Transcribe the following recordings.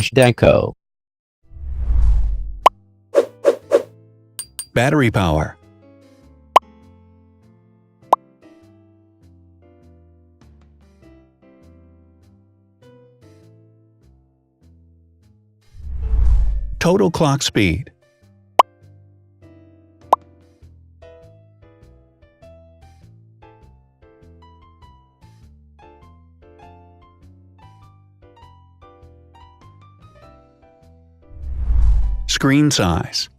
Deco. Battery power. Total clock speed. Screen size.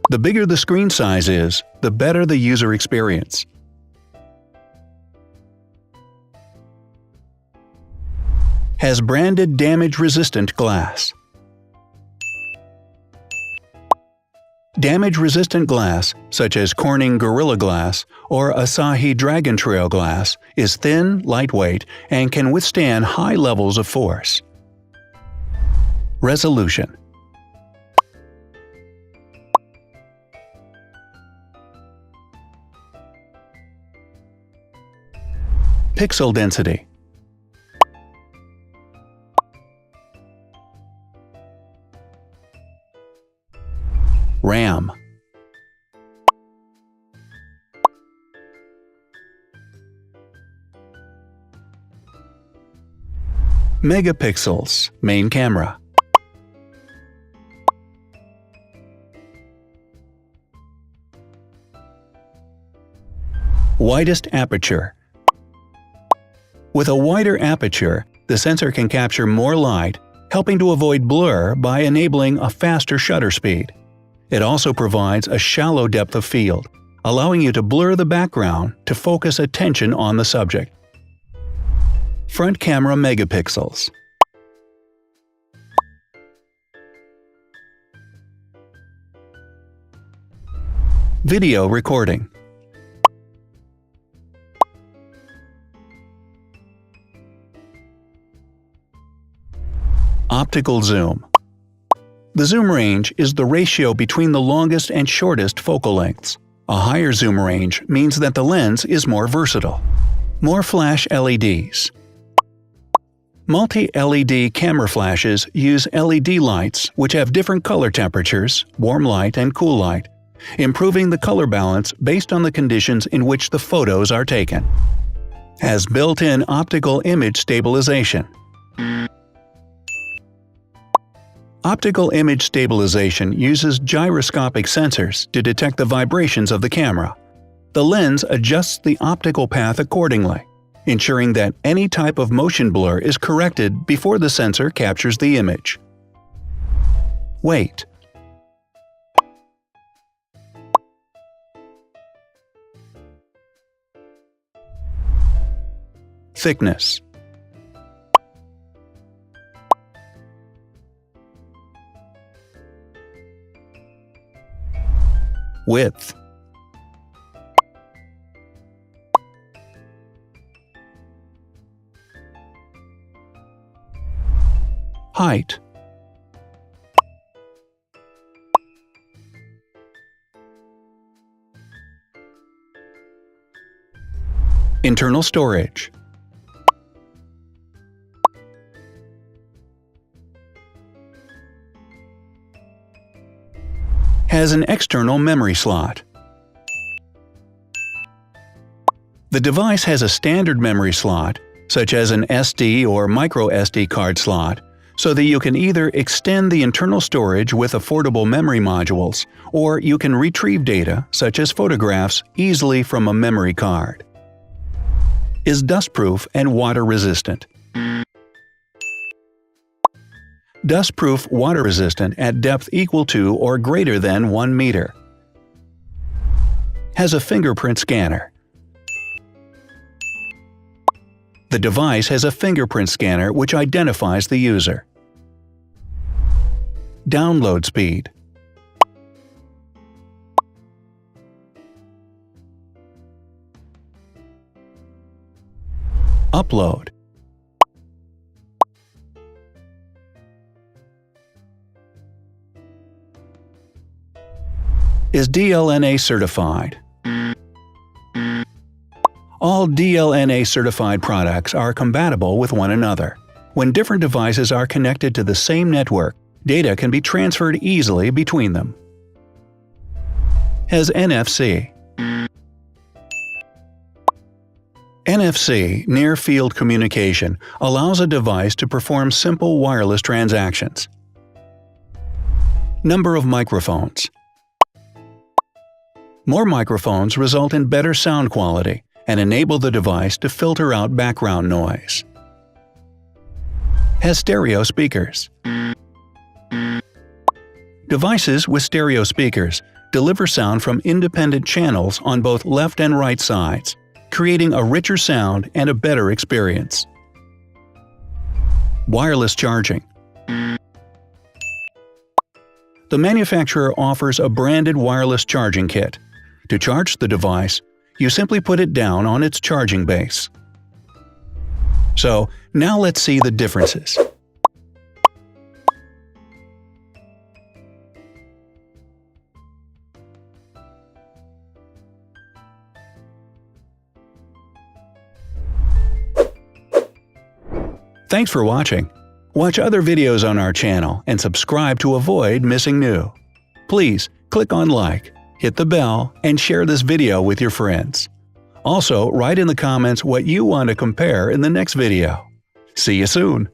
The bigger the screen size is, the better the user experience. Has branded damage-resistant glass. Damage-resistant glass, such as Corning Gorilla Glass or Asahi Dragon Trail Glass, is thin, lightweight, and can withstand high levels of force. Resolution. Pixel density. RAM. Megapixels, main camera. Widest aperture. With a wider aperture, the sensor can capture more light, helping to avoid blur by enabling a faster shutter speed. It also provides a shallow depth of field, allowing you to blur the background to focus attention on the subject. Front camera megapixels. Video recording. Optical zoom. The zoom range is the ratio between the longest and shortest focal lengths. A higher zoom range means that the lens is more versatile. More flash LEDs. Multi-LED camera flashes use LED lights which have different color temperatures, warm light and cool light, improving the color balance based on the conditions in which the photos are taken. Has built-in optical image stabilization. Optical image stabilization uses gyroscopic sensors to detect the vibrations of the camera. The lens adjusts the optical path accordingly, ensuring that any type of motion blur is corrected before the sensor captures the image. Weight. Thickness. Width. Height. Internal storage. Has an external memory slot. The device has a standard memory slot, such as an SD or micro SD card slot, so that you can either extend the internal storage with affordable memory modules, or you can retrieve data, such as photographs, easily from a memory card. Is dustproof and water-resistant. Dustproof water-resistant at depth equal to or greater than 1 meter. Has a fingerprint scanner. The device has a fingerprint scanner which identifies the user. Download speed. Upload. Is DLNA certified. All DLNA certified products are compatible with one another. When different devices are connected to the same network, data can be transferred easily between them. Has NFC. NFC, Near Field Communication, allows a device to perform simple wireless transactions. Number of microphones. More microphones result in better sound quality and enable the device to filter out background noise. Has stereo speakers. Devices with stereo speakers deliver sound from independent channels on both left and right sides, creating a richer sound and a better experience. Wireless charging. The manufacturer offers a branded wireless charging kit. To charge the device, you simply put it down on its charging base. So, now let's see the differences. Thanks for watching. Watch other videos on our channel and subscribe to avoid missing new. Please click on like, hit the bell, and share this video with your friends. Also, write in the comments what you want to compare in the next video. See you soon!